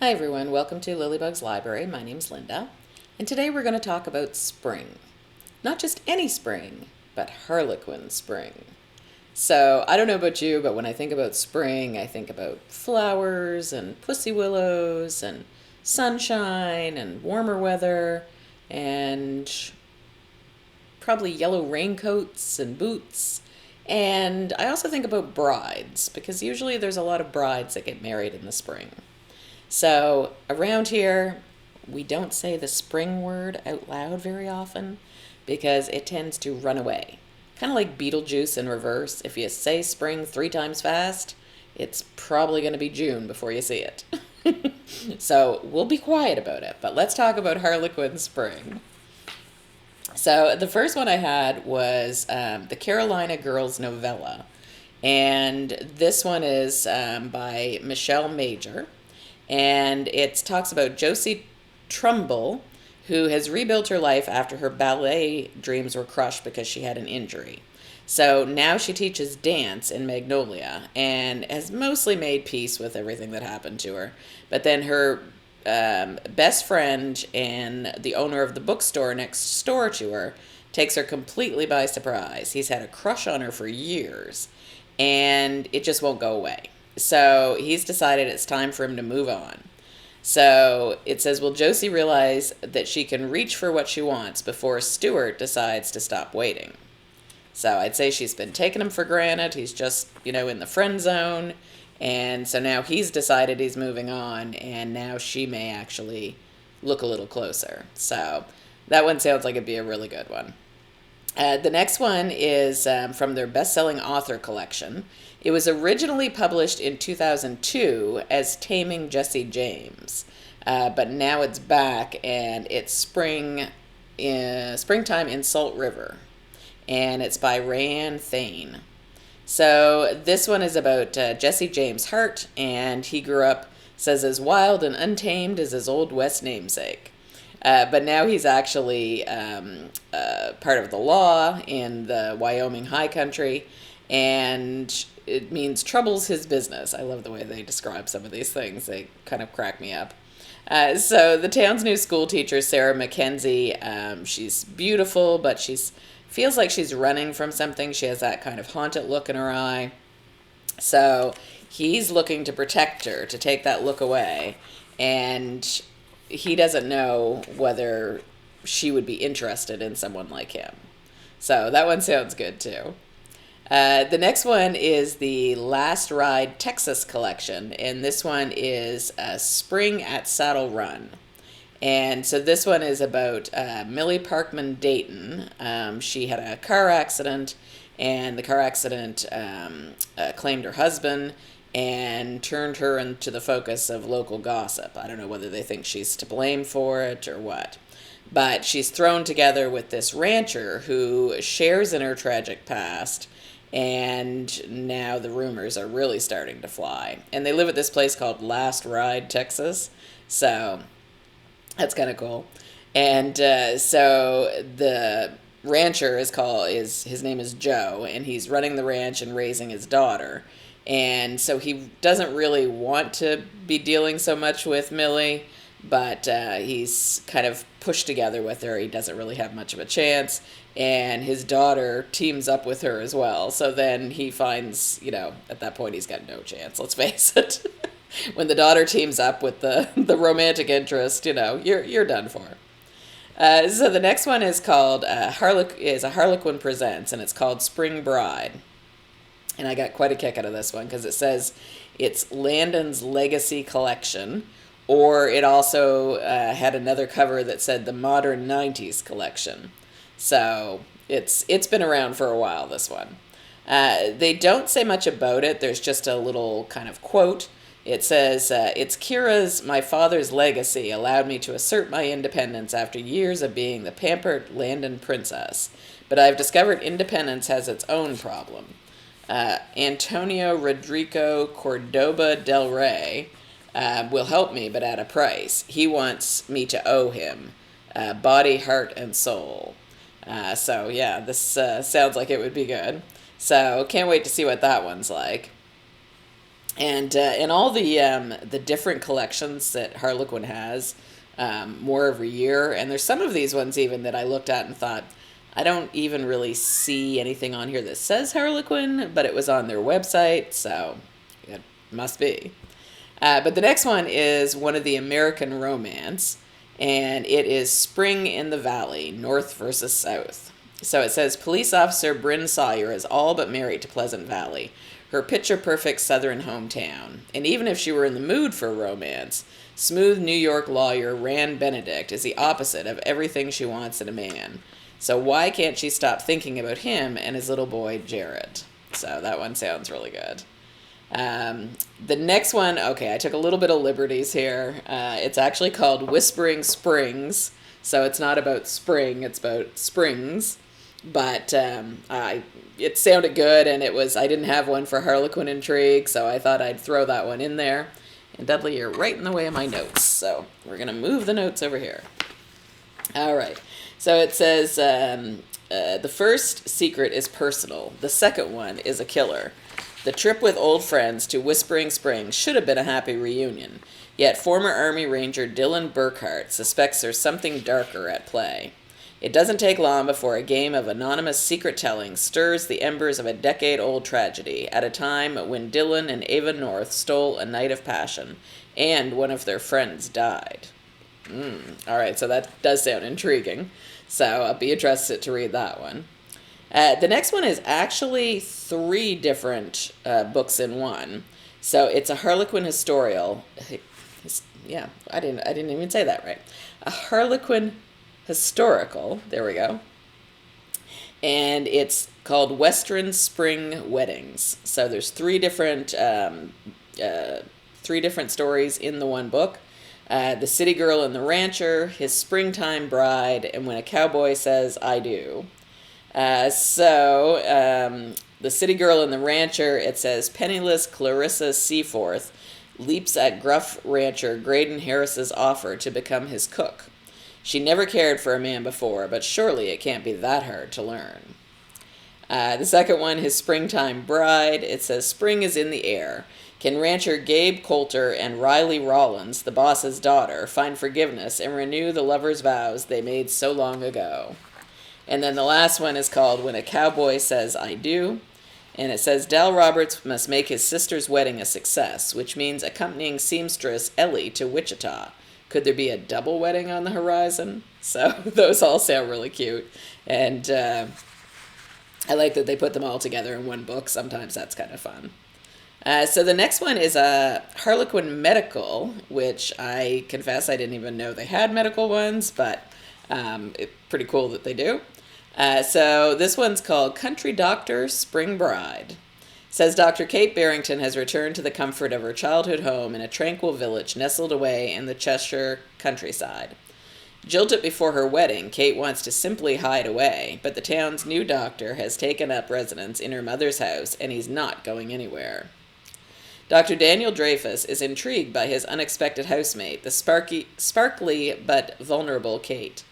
Hi everyone, welcome to Lilybugs Library. My name's Linda, and today we're going to talk about spring. Not just any spring, but Harlequin Spring. So, I don't know about you, but when I think about spring, I think about flowers and pussy willows and sunshine and warmer weather and probably yellow raincoats and boots. And I also think about brides, because usually there's a lot of brides that get married in the spring. So around here, we don't say the spring word out loud very often because it tends to run away. Kind of like Beetlejuice in reverse. If you say spring 3 times fast, it's probably going to be June before you see it. So we'll be quiet about it, but let's talk about Harlequin Spring. So the first one I had was the Carolina Girls novella. And this one is by Michelle Major. And it talks about Josie Trumbull, who has rebuilt her life after her ballet dreams were crushed because she had an injury. So now she teaches dance in Magnolia and has mostly made peace with everything that happened to her. But then her best friend and the owner of the bookstore next door to her takes her completely by surprise. He's had a crush on her for years, and it just won't go away. So he's decided it's time for him to move on. So it says, will Josie realize that she can reach for what she wants before Stuart decides to stop waiting? So I'd say she's been taking him for granted. He's just, in the friend zone. And so now he's decided he's moving on, and now she may actually look a little closer. So that one sounds like it'd be a really good one. The next one is from their best-selling author collection. It was originally published in 2002 as Taming Jesse James, but now it's back, and it's springtime in Salt River, and it's by Rayanne Thane. So this one is about Jesse James Hart, and he grew up, says, as wild and untamed as his Old West namesake. But now he's actually part of the law in the Wyoming high country, and it means troubles his business. I love the way they describe some of these things. They kind of crack me up. So the town's new school teacher, Sarah Mackenzie, she's beautiful, but she's feels like she's running from something. She has that kind of haunted look in her eye. So he's looking to protect her, to take that look away, and he doesn't know whether she would be interested in someone like him. So that one sounds good too. The next one is the Last Ride Texas collection, and this one is Spring at Saddle Run. And so this one is about Millie Parkman Dayton. She had a car accident, and the car accident claimed her husband and turned her into the focus of local gossip. I don't know whether they think she's to blame for it or what. But she's thrown together with this rancher who shares in her tragic past, and now the rumors are really starting to fly. And they live at this place called Last Ride, Texas. So that's kind of cool. And so the rancher his name is Joe, and he's running the ranch and raising his daughter. And so he doesn't really want to be dealing so much with Millie, but he's kind of pushed together with her. He doesn't really have much of a chance, and his daughter teams up with her as well. So then he finds, at that point he's got no chance, let's face it. When the daughter teams up with the romantic interest, you're done for. So the next one is called a Harlequin Presents, and it's called Spring Bride. And I got quite a kick out of this one because it says it's Landon's Legacy Collection, or it also had another cover that said the Modern 90s Collection. So it's been around for a while, this one. They don't say much about it. There's just a little kind of quote. It says, it's Kira's My Father's Legacy allowed me to assert my independence after years of being the pampered Landon princess. But I've discovered independence has its own problem. Antonio Rodrigo Cordoba del Rey will help me, but at a price. He wants me to owe him body, heart, and soul. So yeah, this sounds like it would be good. So can't wait to see what that one's like. And all the different collections that Harlequin has, more every year. And there's some of these ones even that I looked at and thought, I don't even really see anything on here that says Harlequin, but it was on their website, so it must be. But the next one is one of the American Romance, and it is Spring in the Valley, North versus South. So it says, police officer Bryn Sawyer is all but married to Pleasant Valley, her picture-perfect southern hometown. And even if she were in the mood for romance, smooth New York lawyer Rand Benedict is the opposite of everything she wants in a man. So why can't she stop thinking about him and his little boy, Jared? So that one sounds really good. The next one, okay, I took a little bit of liberties here. It's actually called Whispering Springs. So it's not about spring, it's about springs. But it sounded good, and I didn't have one for Harlequin Intrigue, so I thought I'd throw that one in there. And Dudley, you're right in the way of my notes, so we're going to move the notes over here. All right, so it says, the first secret is personal. The second one is a killer. The trip with old friends to Whispering Springs should have been a happy reunion, yet former Army Ranger Dylan Burkhart suspects there's something darker at play. It doesn't take long before a game of anonymous secret-telling stirs the embers of a decade-old tragedy at a time when Dylan and Ava North stole a night of passion, and one of their friends died. All right, so that does sound intriguing. So I'll be interested to read that one. The next one is actually 3 different books in one. So it's a Harlequin historical. Yeah, I didn't even say that right. A Harlequin historical, there we go, and it's called Western Spring Weddings. So there's 3 different stories in the one book. The City Girl and the Rancher, His Springtime Bride, and When a Cowboy Says I Do. The City Girl and the Rancher, it says, penniless Clarissa Seaforth leaps at gruff rancher Graydon Harris's offer to become his cook. She never cared for a man before, but surely it can't be that hard to learn. The second one, His Springtime Bride, it says, spring is in the air. Can rancher Gabe Coulter and Riley Rollins, the boss's daughter, find forgiveness and renew the lovers' vows they made so long ago? And then the last one is called When a Cowboy Says I Do. And it says, Dal Roberts must make his sister's wedding a success, which means accompanying seamstress Ellie to Wichita. Could there be a double wedding on the horizon? So those all sound really cute. And I like that they put them all together in one book. Sometimes that's kind of fun. So the next one is a Harlequin Medical, which I confess I didn't even know they had medical ones, but it's pretty cool that they do. So this one's called Country Doctor, Spring Bride. It says Dr. Kate Barrington has returned to the comfort of her childhood home in a tranquil village nestled away in the Cheshire countryside. Jilted before her wedding, Kate wants to simply hide away, but the town's new doctor has taken up residence in her mother's house, and he's not going anywhere. Dr. Daniel Dreyfus is intrigued by his unexpected housemate, the sparkly but vulnerable Kate.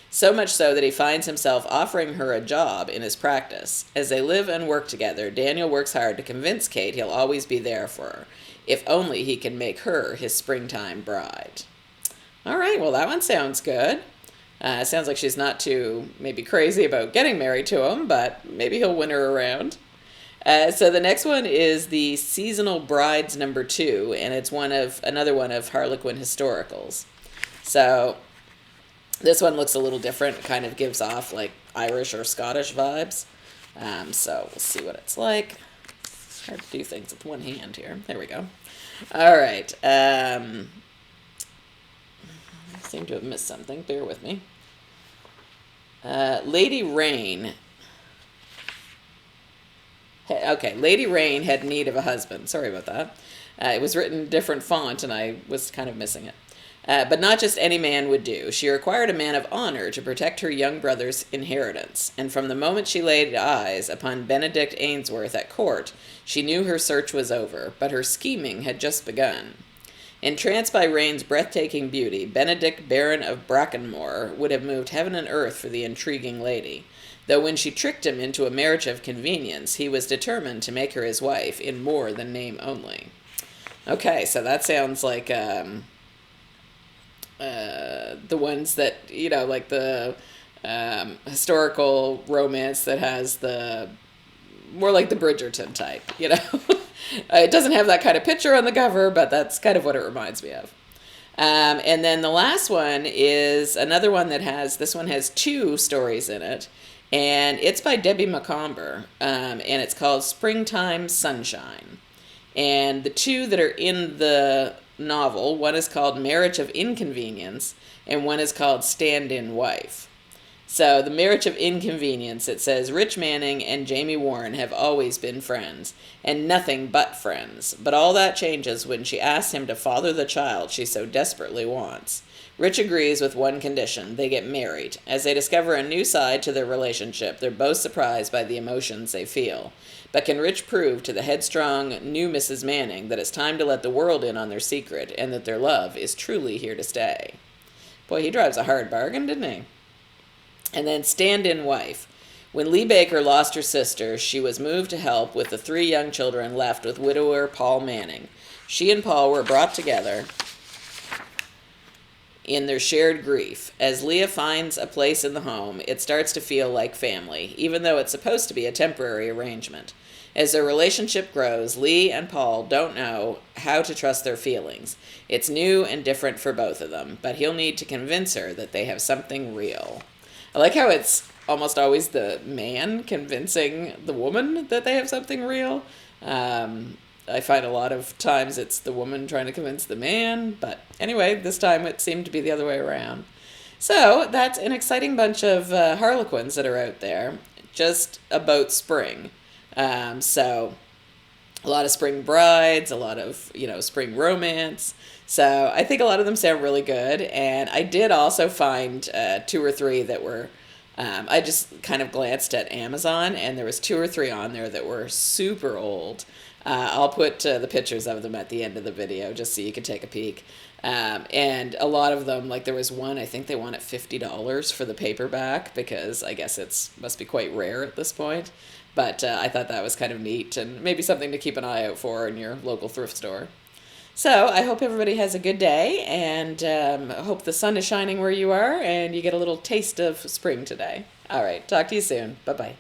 So much so that he finds himself offering her a job in his practice. As they live and work together, Daniel works hard to convince Kate he'll always be there for her, if only he can make her his springtime bride. All right, well, that one sounds good. Sounds like she's not too maybe crazy about getting married to him, but maybe he'll win her around. So the next one is the Seasonal Brides number 2, and it's another one of Harlequin historicals. So this one looks a little different, kind of gives off like Irish or Scottish vibes. So we'll see what it's like. It's hard to do things with one hand here. There we go. All right. I seem to have missed something. Bear with me. Lady Rain. Okay, Lady Rain had need of a husband. Sorry about that. It was written in different font, and I was kind of missing it. But not just any man would do. She required a man of honor to protect her young brother's inheritance, and from the moment she laid eyes upon Benedict Ainsworth at court, she knew her search was over, but her scheming had just begun. Entranced by Rain's breathtaking beauty, Benedict, Baron of Brackenmore, would have moved heaven and earth for the intriguing lady, though when she tricked him into a marriage of convenience, he was determined to make her his wife in more than name only. Okay, so that sounds like the ones that, like the historical romance that has the more like the Bridgerton type. It doesn't have that kind of picture on the cover, but that's kind of what it reminds me of. And then the last one is another one that this one has 2 stories in it, and it's by Debbie Macomber, and it's called Springtime Sunshine. And the 2 that are in the novel, one is called Marriage of Inconvenience, and one is called Stand-in Wife. So the Marriage of Inconvenience, it says, Rich Manning and Jamie Warren have always been friends, and nothing but friends. But all that changes when she asks him to father the child she so desperately wants. Rich agrees with one condition: they get married. As they discover a new side to their relationship, they're both surprised by the emotions they feel. But can Rich prove to the headstrong new Mrs. Manning that it's time to let the world in on their secret, and that their love is truly here to stay? Boy, he drives a hard bargain, didn't he? And then Stand-in Wife. When Lee Baker lost her sister, she was moved to help with the 3 young children left with widower Paul Manning. She and Paul were brought together in their shared grief. As Leah finds a place in the home, it starts to feel like family, even though it's supposed to be a temporary arrangement. As their relationship grows, Lee and Paul don't know how to trust their feelings. It's new and different for both of them, but he'll need to convince her that they have something real. I like how it's almost always the man convincing the woman that they have something real. I find a lot of times it's the woman trying to convince the man, but anyway, this time it seemed to be the other way around. So that's an exciting bunch of Harlequins that are out there, just about spring. So a lot of spring brides, a lot of, spring romance. So I think a lot of them sound really good. And I did also find 2 or 3 that were, I just kind of glanced at Amazon, and there was 2 or 3 on there that were super old. I'll put the pictures of them at the end of the video just so you can take a peek. And a lot of them, like there was one, I think they wanted $50 for the paperback because I guess must be quite rare at this point. But I thought that was kind of neat and maybe something to keep an eye out for in your local thrift store. So I hope everybody has a good day, and I hope the sun is shining where you are and you get a little taste of spring today. All right, talk to you soon. Bye-bye.